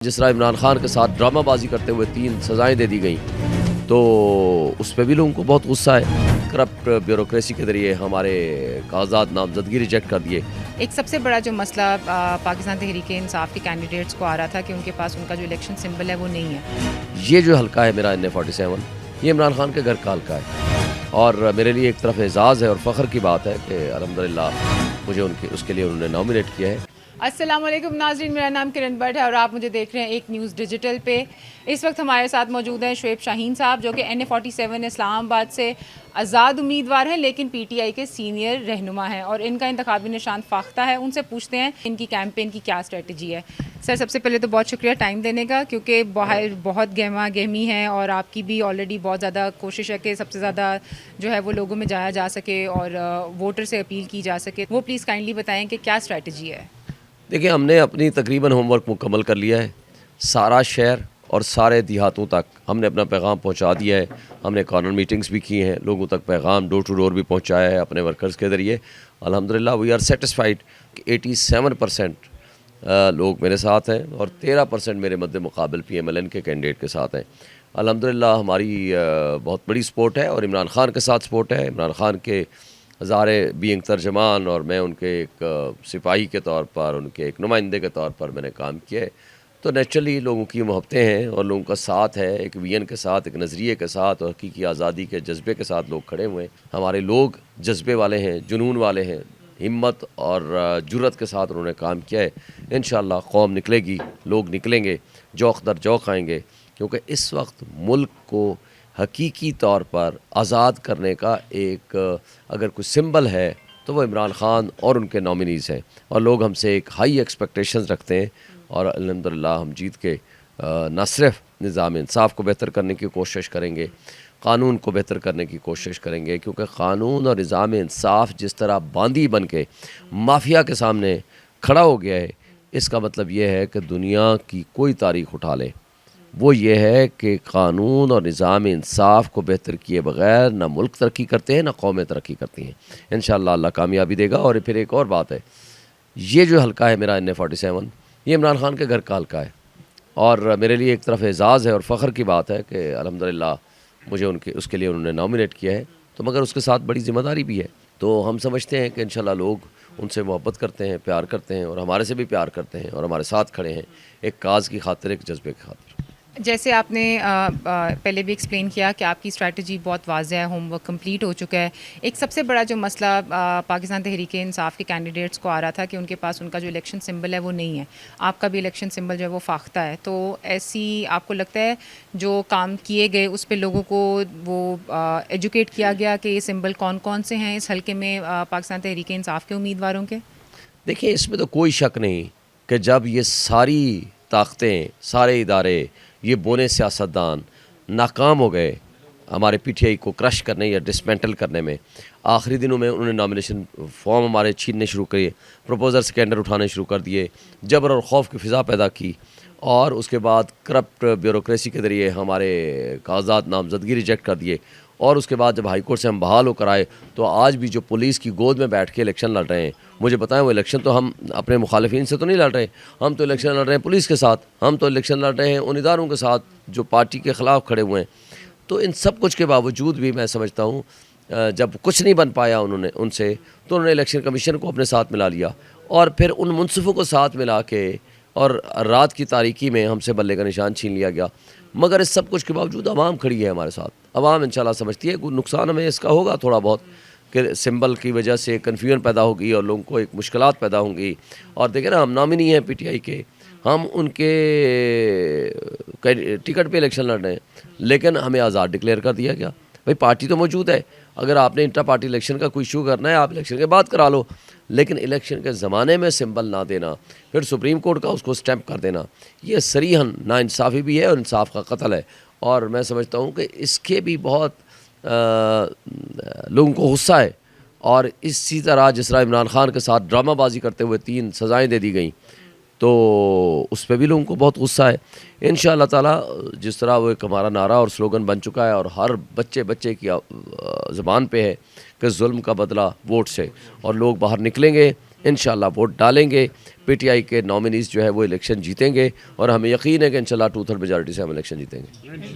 जिस तरह इमरान खान के साथ ड्रामाबाजी करते हुए 3 सज़ाएं दे दी गई, तो उस पर भी लोगों को बहुत गुस्सा है। करप्ट ब्यूरोक्रेसी के ज़रिए हमारे कागजात नामजदगी रिजेक्ट कर दिए। एक सबसे बड़ा जो मसला पाकिस्तान तहरीक इंसाफ के कैंडिडेट्स को आ रहा था कि उनके पास उनका जो इलेक्शन सिंबल है वो नहीं है। ये जो हल्का है मेरा NA-47, ये इमरान खान के घर का हल्का है और मेरे लिए एक तरफ एजाज़ है और फ़ख्र की बात है कि अल्हम्दुलिल्लाह मुझे उसके लिए उन्होंने नॉमिनेट किया है। अस्सलाम वालेकुम नाज़रीन, मेरा नाम किरण भट्ट है और आप मुझे देख रहे हैं एक न्यूज़ डिजिटल पे। इस वक्त हमारे साथ मौजूद हैं शुएब शाहीन साहब, जो कि NA-47 इस्लामाबाद से आज़ाद उम्मीदवार हैं लेकिन PTI के सीनियर रहनुमा हैं और इनका इंतखाबी निशान फाख्ता है। उनसे पूछते हैं इनकी कैंपेन की क्या स्ट्रेटजी है। सर, सबसे पहले तो बहुत शुक्रिया टाइम देने का, क्योंकि बाहर बहुत गहमा गहमी है और आपकी भी ऑलरेडी बहुत ज़्यादा कोशिश है कि सबसे ज़्यादा जो है वो लोगों में जाया जा सके और वोटर से अपील की जा सके। वो प्लीज़ काइंडली बताएँ कि क्या स्ट्रेटजी है। देखिए, हमने अपनी तकरीबन होमवर्क मुकम्मल कर लिया है। सारा शहर और सारे देहातों तक हमने अपना पैगाम पहुंचा दिया है। हमने कॉर्नर मीटिंग्स भी की हैं, लोगों तक पैगाम डोर टू डोर भी पहुंचाया है अपने वर्कर्स के ज़रिए। अल्हम्दुलिल्लाह वी आर सेटिस्फाइड कि 87% लोग मेरे साथ हैं और 13% मेरे मद्दे मुकाबिल PMLN के कैंडिडेट के साथ हैं। अल्हम्दुलिल्लाह हमारी बहुत बड़ी सपोर्ट है और इमरान खान के साथ सपोर्ट है। इमरान खान के हज़ारे बीइंग तर्जमान और मैं उनके एक सिपाही के तौर पर, उनके एक नुमाइंदे के तौर पर मैंने काम किया है। तो नेचुरली लोगों की मोहब्बतें हैं और लोगों का साथ है, एक विजन के साथ, एक नज़रिए के साथ और हकीकी आज़ादी के जज्बे के साथ लोग खड़े हुए हैं। हमारे लोग जज्बे वाले हैं, जुनून वाले हैं, हिम्मत और जुर्रत के साथ उन्होंने काम किया है। इंशाअल्लाह कौम निकलेगी, लोग निकलेंगे, जौक़ दर जौक़ आएंगे, क्योंकि इस वक्त मुल्क को हकीकी तौर पर आज़ाद करने का एक अगर कोई सिंबल है तो वो इमरान खान और उनके नॉमिनीज़ हैं और लोग हमसे एक हाई एक्सपेक्टेशंस रखते हैं और अल्हम्दुलिल्लाह हम जीत के न सिर्फ निज़ाम इंसाफ को बेहतर करने की कोशिश करेंगे, क़ानून को बेहतर करने की कोशिश करेंगे, क्योंकि क़ानून और निज़ाम इंसाफ जिस तरह बांदी बन के माफिया के सामने खड़ा हो गया है, इसका मतलब ये है कि दुनिया की कोई तारीख़ उठा ले, वो ये है कि क़ानून और निज़ाम इंसाफ को बेहतर किए बग़ैर ना मुल्क तरक्की करते हैं, ना कौमें तरक्की करती हैं। इंशाअल्लाह अल्लाह कामयाबी देगा। और फिर एक और बात है, ये जो हल्का है मेरा NA-47, ये इमरान खान के घर का हल्का है और मेरे लिए एक तरफ एजाज़ है और फ़ख्र की बात है कि अल्हम्दुलिल्लाह मुझे उसके लिए उन्होंने नॉमिनेट किया है। तो मगर उसके साथ बड़ी ज़िम्मेदारी भी है। तो हम समझते हैं कि इंशाअल्लाह लोग उनसे मोहब्बत करते हैं, प्यार करते हैं और हमारे से भी प्यार करते हैं और हमारे साथ खड़े हैं एक काज़ की खातिर, एक जज्बे की खातिर। जैसे आपने पहले भी एक्सप्लेन किया कि आपकी स्ट्रैटेजी बहुत वाज़ेह है, होमवर्क कंप्लीट हो चुका है। एक सबसे बड़ा जो मसला पाकिस्तान तहरीक इंसाफ के कैंडिडेट्स को आ रहा था कि उनके पास उनका जो इलेक्शन सिंबल है वो नहीं है। आपका भी इलेक्शन सिंबल जो है वो फाख्ता है। तो ऐसी आपको लगता है जो काम किए गए उस पर लोगों को वो एजुकेट किया गया कि ये सिंबल कौन कौन से हैं इस हल्के में पाकिस्तान तहरीक इंसाफ के उम्मीदवारों के? देखिए, इसमें तो कोई शक नहीं कि जब ये सारी ताकतें, सारे इदारे, ये बोने सियासतदान नाकाम हो गए हमारे PTI को क्रश करने या डिसमेंटल करने में, आखिरी दिनों में उन्होंने नॉमिनेशन फॉर्म हमारे छीनने शुरू किए, प्रपोजल स्कैंडर उठाने शुरू कर दिए, जबर और खौफ की फ़िज़ा पैदा की और उसके बाद करप्ट ब्यूरोक्रेसी के ज़रिए हमारे कागजात नामजदगी रिजेक्ट कर दिए और उसके बाद जब हाई कोर्ट से हम बहाल होकर आए तो आज भी जो पुलिस की गोद में बैठ के इलेक्शन लड़ रहे हैं, मुझे बताएं वो इलेक्शन तो हम अपने मुखालिफिन से तो नहीं लड़ रहे, हम तो इलेक्शन लड़ रहे हैं पुलिस के साथ, हम तो इलेक्शन लड़ रहे हैं उन इदारों के साथ जो पार्टी के ख़िलाफ़ खड़े हुए हैं। तो इन सब कुछ के बावजूद भी मैं समझता हूँ जब कुछ नहीं बन पाया उनसे तो उन्होंने इलेक्शन कमीशन को अपने साथ मिला लिया और फिर उन मुनसिफ़ों को साथ मिला के और रात की तारीकी में हमसे बल्ले का निशान छीन लिया गया। मगर इस सब कुछ के बावजूद अवाम खड़ी है हमारे साथ। अवाम इंशाल्लाह समझती है कोई नुकसान हमें इसका होगा थोड़ा बहुत कि सिंबल की वजह से कन्फ्यूजन पैदा होगी और लोगों को एक मुश्किलात पैदा होंगी। और देखें ना, हम नॉमिनी हैं PTI के, हम उनके टिकट पे इलेक्शन लड़ रहे हैं लेकिन हमें आज़ाद डिक्लेयर कर दिया गया। भाई पार्टी तो मौजूद है, अगर आपने इंटर पार्टी इलेक्शन का कोई इशू करना है आप इलेक्शन के बाद करा लो, लेकिन इलेक्शन के ज़माने में सिंबल ना देना, फिर सुप्रीम कोर्ट का उसको स्टैंप कर देना, ये सरीहन नाइंसाफ़ी भी है और इंसाफ का कत्ल है। और मैं समझता हूँ कि इसके भी बहुत लोगों को गुस्सा है और इसी तरह जिस तरह इमरान खान के साथ ड्रामाबाजी करते हुए 3 सज़ाएं दे दी गई, तो उस पर भी लोगों को बहुत गुस्सा है। इंशाअल्लाह ताला जिस तरह वो एक हमारा नारा और स्लोगन बन चुका है और हर बच्चे बच्चे की ज़बान पे है कि जुल्म का बदला वोट से, और लोग बाहर निकलेंगे इंशाल्लाह वोट डालेंगे, पीटीआई के नॉमिनीज़ जो है वो इलेक्शन जीतेंगे और हमें यकीन है कि इंशाल्लाह 2/3 मेजॉरिटी से हम इलेक्शन जीतेंगे।